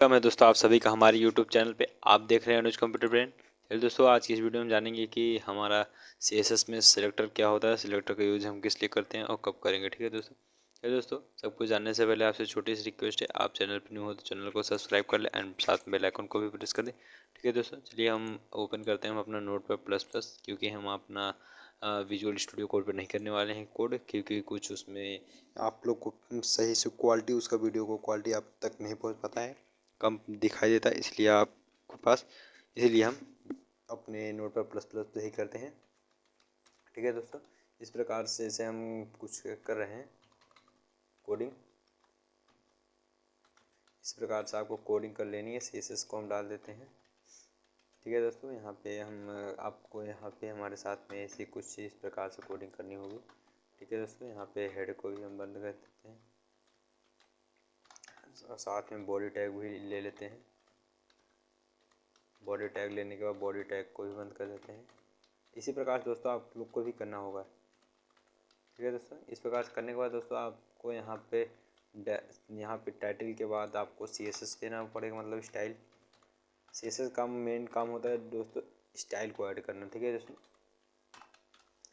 Welcome है दोस्तों आप सभी का हमारे यूट्यूब चैनल पे। आप देख रहे हैं अनुज कंप्यूटर ब्रेन। चलिए दोस्तों, आज की इस वीडियो में जानेंगे कि हमारा सीएसएस में सिलेक्टर क्या होता है, सिलेक्टर का यूज़ हम किस लिए करते हैं और कब करेंगे। ठीक है दोस्तों। चलिए दोस्तों, सब कुछ जानने से पहले आपसे छोटी सी रिक्वेस्ट है, आप चैनल पर न्यू हो तो चैनल को सब्सक्राइब कर लें एंड साथ में बेल आइकन को भी प्रेस कर दें। ठीक है दोस्तों, चलिए हम ओपन करते हैं हम अपना नोटपैड प्लस प्लस, क्योंकि हम अपना विजुअल स्टूडियो कोड पर नहीं करने वाले हैं कोड, क्योंकि कुछ उसमें आप लोग को सही से क्वालिटी उसका वीडियो को क्वालिटी आप तक नहीं पहुंच पाता है, कम दिखाई देता है, इसलिए आपके पास, इसीलिए हम अपने नोट पर प्लस प्लस पे ही करते हैं। ठीक है दोस्तों, इस प्रकार से इसे हम कुछ कर रहे हैं कोडिंग। इस प्रकार से आपको कोडिंग कर लेनी है। सीएसएस को हम डाल देते हैं। ठीक है दोस्तों, यहाँ पे हम आपको यहाँ पे हमारे साथ में ऐसी कुछ इस प्रकार से कोडिंग करनी होगी। ठीक है दोस्तों, यहाँ पे हेड को भी हम बंद कर देते हैं और साथ में बॉडी टैग भी ले लेते हैं। बॉडी टैग लेने के बाद बॉडी टैग को भी बंद कर देते हैं। इसी प्रकार दोस्तों आप लोग को भी करना होगा। ठीक है दोस्तों, इस प्रकार से करने के बाद दोस्तों आपको यहाँ पे टाइटल के बाद आपको सीएसएस देना पड़ेगा, मतलब स्टाइल। सीएसएस का मेन काम होता है दोस्तों स्टाइल को ऐड करना। ठीक है दोस्तों,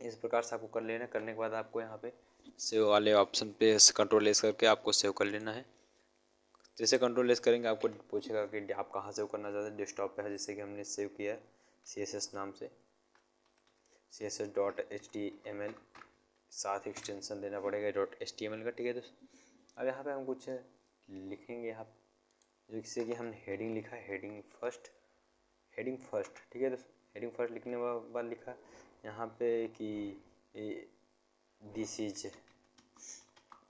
इस प्रकार से आपको कर लेना। करने के बाद आपको यहाँ पे सेव वाले ऑप्शन पे कंट्रोल एस करके आपको सेव कर लेना है। जैसे कंट्रोल एस करेंगे आपको पूछेगा कि आप कहाँ सेव करना चाहते हैं। डेस्कटॉप पे है, जैसे कि हमने सेव किया है CSS नाम से, CSS.html, साथ एक्सटेंशन देना पड़ेगा .html का। ठीक है दोस्तों, अब यहाँ पे हम कुछ लिखेंगे यहाँ, जैसे कि हमने हेडिंग लिखा है, हेडिंग फर्स्ट। ठीक है दोस्तों, हेडिंग फर्स्ट लिखने के बाद लिखा यहाँ पे कि दिस इज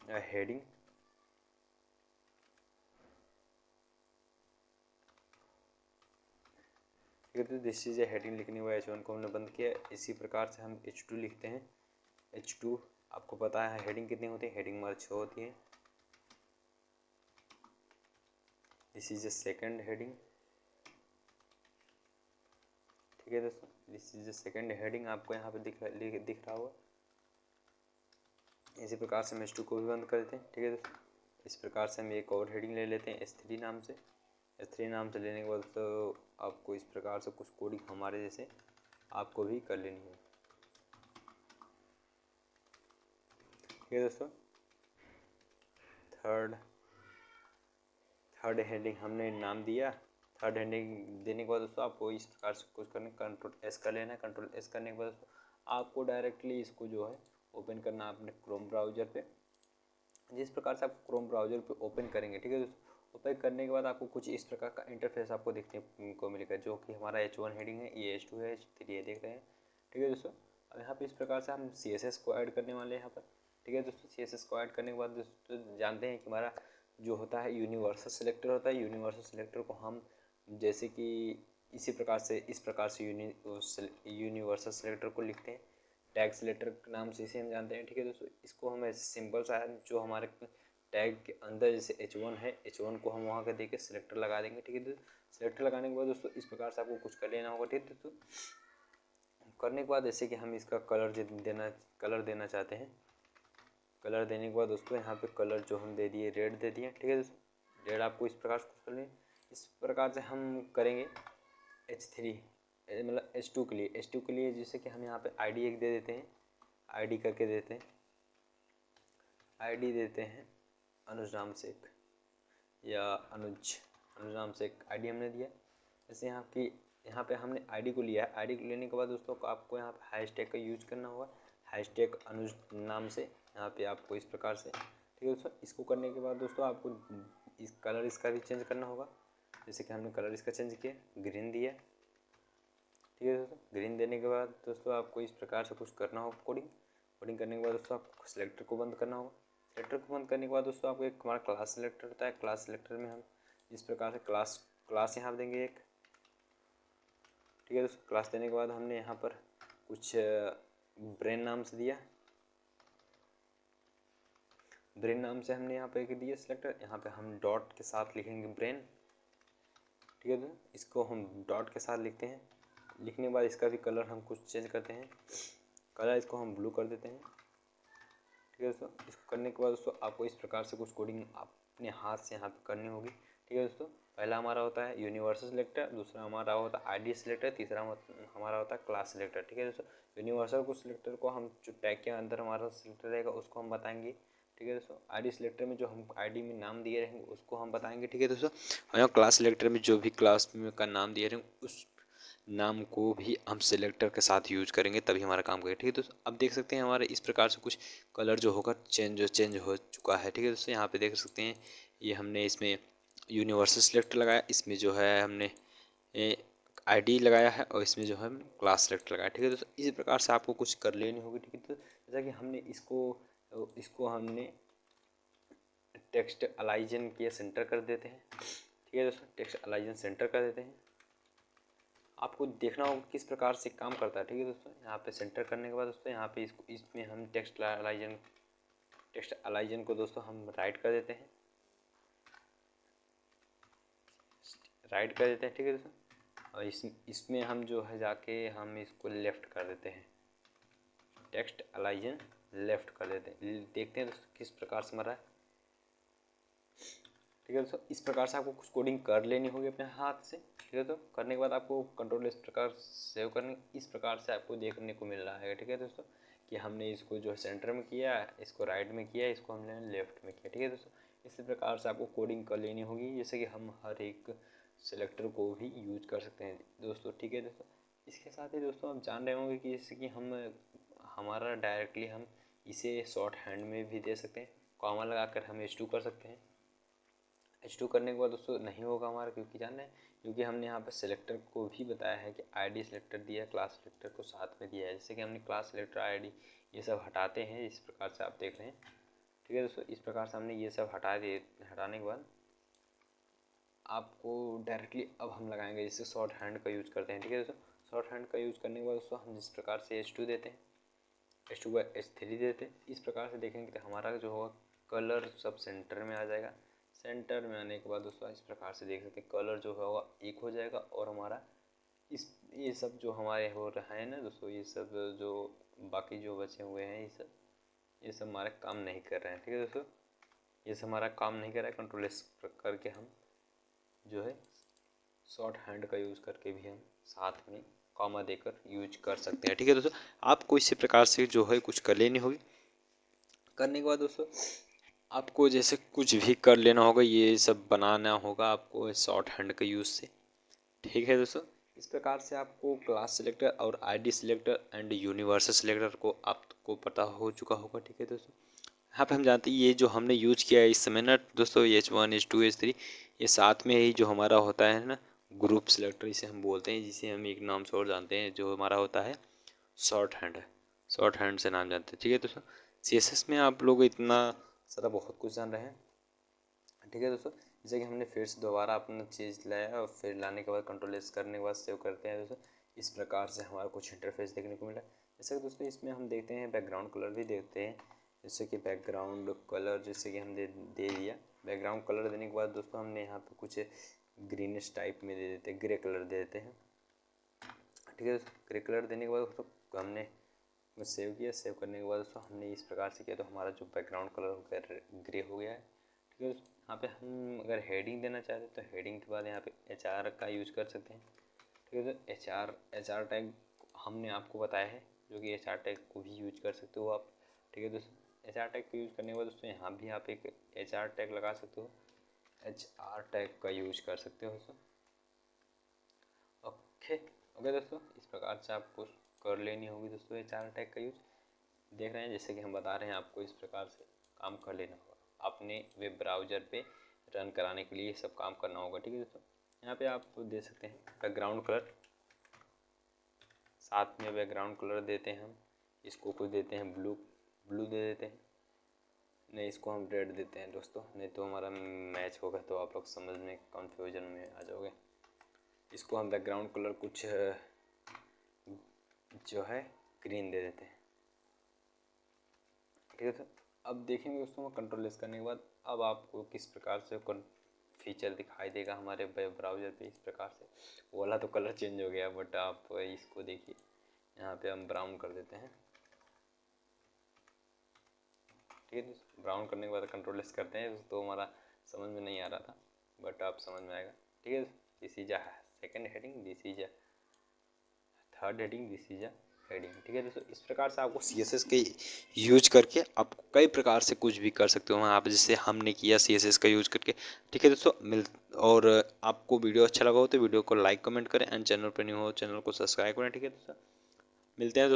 हेडिंग। ठीक है तो दिस इज हेडिंग लिखने के बाद H1 को हमने बंद किया। इसी प्रकार से हम H2 लिखते हैं। H2 आपको पता है हेडिंग कितनी होती है, हेडिंग हमारी 6 होती है। This is second heading. ठीक है दोस्तों, दिस इज सेकंड हेडिंग आपको यहाँ पे दिख रहा होगा। इसी प्रकार से हम H2 को भी बंद कर देते हैं। ठीक है दोस्तों, इस प्रकार से हम एक और हेडिंग ले लेते हैं S3 नाम से। S3 नाम से लेने के बाद तो आपको इस प्रकार से कुछ कोडिंग हमारे जैसे आपको भी कर लेनी है। ठीक है दोस्तों, थर्ड हेडिंग हमने नाम दिया। थर्ड हेडिंग देने के बाद दोस्तों आपको इस प्रकार से कुछ करने, कंट्रोल एस कर लेना है। कंट्रोल एस करने के बाद आपको डायरेक्टली इसको जो है ओपन करना है अपने क्रोम ब्राउजर पे। जिस प्रकार से आप क्रोम ब्राउजर पे ओपन करेंगे, ठीक है दोस्तों, ओपन करने के बाद आपको कुछ इस प्रकार का इंटरफेस आपको देखने को मिलेगा, जो कि हमारा H1 हेडिंग है, ये H2 है, H3 है, देख रहे हैं। ठीक है दोस्तों, अब यहाँ पे इस प्रकार से हम CSS को ऐड करने वाले हैं यहाँ पर। ठीक है दोस्तों, CSS को ऐड करने के बाद दोस्तों जानते हैं कि हमारा जो होता है यूनिवर्सल सिलेक्टर होता है। यूनिवर्सल सिलेक्टर को हम जैसे कि इस प्रकार से यूनिवर्सल सिलेक्टर को लिखते हैं टैग सिलेक्टर के नाम से, इसे हम जानते हैं। ठीक है दोस्तों, इसको हम ऐसे सिंपल सा है जो हमारे टैग के अंदर जैसे H1 है, H1 को हम वहाँ का देके सिलेक्टर लगा देंगे। ठीक है दोस्तों, सिलेक्टर लगाने के बाद दोस्तों इस प्रकार से आपको कुछ कर लेना होगा। ठीक है दोस्तों, करने के बाद जैसे कि हम इसका कलर देना चाहते हैं। कलर देने के बाद दोस्तों यहाँ पे कलर जो हम दे दिए, रेड दे दिए। ठीक है दोस्तों, रेड आपको इस प्रकार से कर लें। इस प्रकार से हम करेंगे H3 मतलब H2 के लिए। H2 के लिए जैसे कि हम यहाँ पे ID एक दे देते हैं, ID करके देते हैं, ID देते हैं अनुज नाम से एक, या अनुज नाम से एक ID हमने दिया। जैसे यहाँ पे हमने ID को लिया है। ID को लेने के बाद दोस्तों आपको यहाँ पे हैशटैग का यूज करना होगा, हैशटैग अनुज नाम से यहाँ पे आपको इस प्रकार से। ठीक है दोस्तों, इसको करने के बाद दोस्तों आपको इस कलर इसका भी चेंज करना होगा। जैसे कि हमने कलर इसका चेंज किया, ग्रीन दिया। ठीक है दोस्तों, ग्रीन देने के बाद दोस्तों आपको इस प्रकार से कुछ करना होगा कोडिंग करने के बाद दोस्तों आपको सिलेक्टर को बंद करना होगा। सिलेक्टर को बंद करने के बाद दोस्तों आपको एक हमारा क्लास सिलेक्टर होता है। क्लास सिलेक्टर में हम इस प्रकार से क्लास यहाँ देंगे एक। ठीक है दोस्तों, क्लास देने के बाद हमने यहाँ पर कुछ ब्रेन नाम से दिया। ब्रेन नाम से हमने यहाँ पे एक दिया सिलेक्टर, यहाँ पे हम डॉट के साथ लिखेंगे ब्रेन। ठीक है दोस्तों, इसको हम डॉट के साथ लिखते हैं। लिखने के बाद इसका भी कलर हम कुछ चेंज करते हैं, कलर इसको हम ब्लू कर देते हैं। ठीक है दोस्तों, इसको करने के बाद दोस्तों आपको इस प्रकार से कुछ कोडिंग अपने हाथ से यहाँ पे करनी होगी। ठीक है दोस्तों, पहला हमारा होता है यूनिवर्सल सिलेक्टर, दूसरा हमारा होता है आईडी सिलेक्टर, तीसरा हमारा होता है क्लास सिलेक्टर। ठीक है दोस्तों, यूनिवर्सल को सिलेक्टर को हम जो टैग के अंदर हमारा सिलेक्टर रहेगा उसको हम बताएंगे। ठीक है दोस्तों, आईडी सिलेक्टर में जो हम आईडी में नाम दिए रहेंगे उसको हम बताएंगे। ठीक है दोस्तों, और क्लास सिलेक्टर में जो भी क्लास में का नाम दिए रहेंगे उस नाम को भी हम सिलेक्टर के साथ यूज करेंगे, तभी हमारा काम करेगा। ठीक है दोस्तों, अब देख सकते हैं हमारे इस प्रकार से कुछ कलर जो होगा चेंज हो चुका है। ठीक है दोस्तों, यहाँ पे देख सकते हैं ये हमने इसमें यूनिवर्सल सिलेक्टर लगाया, इसमें जो है हमने आईडी लगाया है, और इसमें जो है हमने क्लास सिलेक्टर लगाया। ठीक है दोस्तों, इसी प्रकार से आपको कुछ कर लेनी होगी। ठीक है, तो जैसा कि हमने इसको हमने टेक्स्ट अलाइजन किया, सेंटर कर देते हैं। ठीक है दोस्तों, टेक्स्ट अलाइजन सेंटर कर देते हैं। आपको देखना होगा किस प्रकार से काम करता है। ठीक है दोस्तों, यहाँ पे सेंटर करने के बाद दोस्तों यहाँ पे इसमें हम टेक्स्ट अलाइजन को दोस्तों हम राइट कर देते हैं, ठीक है दोस्तों, और इसमें हम जो है जाके हम इसको लेफ्ट कर देते हैं, टेक्स्ट अलाइजन लेफ्ट कर देते हैं। देखते हैं दोस्तों किस प्रकार से हमारा। ठीक है दोस्तों, इस प्रकार से आपको कुछ कोडिंग कर लेनी होगी अपने हाथ से। ठीक है, तो करने के बाद आपको कंट्रोल इस प्रकार सेव करने, इस प्रकार से आपको देखने को मिल रहा है। ठीक है दोस्तों, कि हमने इसको जो है सेंटर में किया, इसको राइट में किया, इसको हमने लेफ्ट में किया। ठीक है दोस्तों, इसी प्रकार से आपको कोडिंग कर लेनी होगी, जैसे कि हम हर एक सेलेक्टर को भी यूज कर सकते हैं दोस्तों। ठीक है दोस्तों, इसके साथ ही दोस्तों आप जान रहे होंगे कि जैसे कि हमारा डायरेक्टली हम इसे शॉर्ट हैंड में भी दे सकते हैं, कॉमा लगाकर हम H2 कर सकते हैं। H2 करने के बाद दोस्तों नहीं होगा हमारा, क्योंकि जान रहे हैं, क्योंकि हमने यहाँ पर सिलेक्टर को भी बताया है कि आईडी सिलेक्टर दिया है, क्लास सिलेक्टर को साथ में दिया है। जैसे कि हमने क्लास सिलेक्टर आईडी ये सब हटाते हैं, इस प्रकार से आप देख रहे हैं। ठीक है दोस्तों, इस प्रकार से हमने ये सब हटाने के बाद आपको डायरेक्टली अब हम लगाएंगे, जैसे शॉर्ट हैंड का यूज़ करते हैं। ठीक है दोस्तों, शॉर्ट हैंड का यूज़ करने के बाद दोस्तों हम जिस प्रकार से H2 देते हैं, H2 का H3 देते हैं, इस प्रकार से देखेंगे तो हमारा जो होगा कलर सब सेंटर में आ जाएगा। सेंटर में आने के बाद दोस्तों इस प्रकार से देख सकते हैं कलर जो होगा एक हो जाएगा, और हमारा ये सब जो हमारे हो रहा है ना दोस्तों, ये सब जो बाकी जो बचे हुए हैं ये सब हमारा काम नहीं कर रहे हैं। ठीक है दोस्तों, ये सब हमारा काम नहीं कर रहा है। कंट्रोल एस करके हम जो है शॉर्ट हैंड का यूज़ करके भी हम साथ में कॉमा देकर यूज कर सकते हैं। ठीक है दोस्तों, आपको इसी प्रकार से जो है कुछ कर लेनी होगी। करने के बाद दोस्तों आपको जैसे कुछ भी कर लेना होगा, ये सब बनाना होगा आपको शॉर्ट हैंड के यूज़ से। ठीक है दोस्तों, इस प्रकार से आपको क्लास सिलेक्टर और ID selector and universal selector को आपको पता हो चुका होगा। ठीक है दोस्तों, यहाँ पे हम जानते हैं ये जो हमने यूज किया है इस समय ना दोस्तों, H1 H2 H3 ये साथ में ही जो हमारा होता है ना ग्रुप सिलेक्टर इसे हम बोलते हैं, जिसे हम एक नाम से और जानते हैं, जो हमारा होता है शॉर्ट हैंड है, शॉर्ट हैंड से नाम जानते हैं। ठीक है दोस्तों, CSS में आप लोग इतना सारा बहुत कुछ जान रहे हैं। ठीक है दोस्तों, जैसे कि हमने फिर से दोबारा अपना चीज़ लाया और फिर लाने के बाद कंट्रोल एस करने के बाद सेव करते हैं दोस्तों, इस प्रकार से हमारा कुछ इंटरफेस देखने को मिला। जैसे कि दोस्तों इसमें हम देखते हैं बैकग्राउंड कलर भी देखते हैं, जैसे कि बैकग्राउंड कलर जैसे कि हम दे दिया। बैकग्राउंड कलर देने के बाद दोस्तों हमने यहाँ पे कुछ ग्रीनिश टाइप में दे देते हैं, ग्रे कलर दे देते हैं। ठीक है दोस्तों, ग्रे कलर देने के बाद दोस्तों हमने सेव किया, सेव करने के बाद दोस्तों हमने इस प्रकार से किया तो हमारा जो बैकग्राउंड कलर हो गया ग्रे हो गया है। ठीक है, यहाँ पे हम अगर हेडिंग देना चाहते हैं तो हेडिंग के बाद यहाँ पे HR का यूज कर सकते हैं। ठीक है, तो HR टैग हमने आपको बताया है, जो कि HR टैग को भी यूज कर सकते हो आप। ठीक है दोस्तों, HR टैग को यूज करने के बाद दोस्तों यहाँ भी आप एक HR टैग लगा सकते हो, HR टैग का यूज कर सकते हो दोस्तों। ओके दोस्तों, इस प्रकार से आपको कर लेनी होगी दोस्तों HR टैग का यूज। देख रहे हैं जैसे कि हम बता रहे हैं आपको इस प्रकार से काम कर लेना होगा, अपने वेब ब्राउज़र पे रन कराने के लिए सब काम करना होगा। ठीक है दोस्तों, यहाँ पे आप दे सकते हैं बैकग्राउंड कलर, साथ में बैकग्राउंड कलर देते हैं हम, इसको कुछ देते हैं ब्लू दे देते हैं, नहीं इसको हम रेड देते हैं दोस्तों, नहीं तो हमारा मैच होगा तो आप लोग समझ में कन्फ्यूजन में आ जाओगे। इसको हम बैकग्राउंड कलर कुछ जो है ग्रीन दे देते हैं। ठीक है, तो अब देखेंगे दोस्तों कंट्रोल एस करने के बाद अब आपको किस प्रकार से फीचर दिखाई देगा हमारे वेब ब्राउज़र पे। इस प्रकार से वो वाला तो कलर चेंज हो गया, बट आप इसको देखिए, यहाँ पे हम ब्राउन कर देते हैं। ठीक है, ब्राउन करने के बाद कंट्रोल एस करते हैं तो हमारा समझ में नहीं आ रहा था, बट आप समझ में आएगा। ठीक है। This is a second heading, this is a third heading, this is a heading. ठीक है दोस्तों, इस प्रकार से आपको CSS के यूज करके आप कई प्रकार से कुछ भी कर सकते हो आप, जैसे हमने किया CSS का यूज करके। ठीक है दोस्तों, और आपको वीडियो अच्छा लगा हो तो वीडियो को लाइक कमेंट करें, एंड चैनल पर न्यू हो चैनल को सब्सक्राइब करें। ठीक है दोस्तों, मिलते हैं दोस्तों।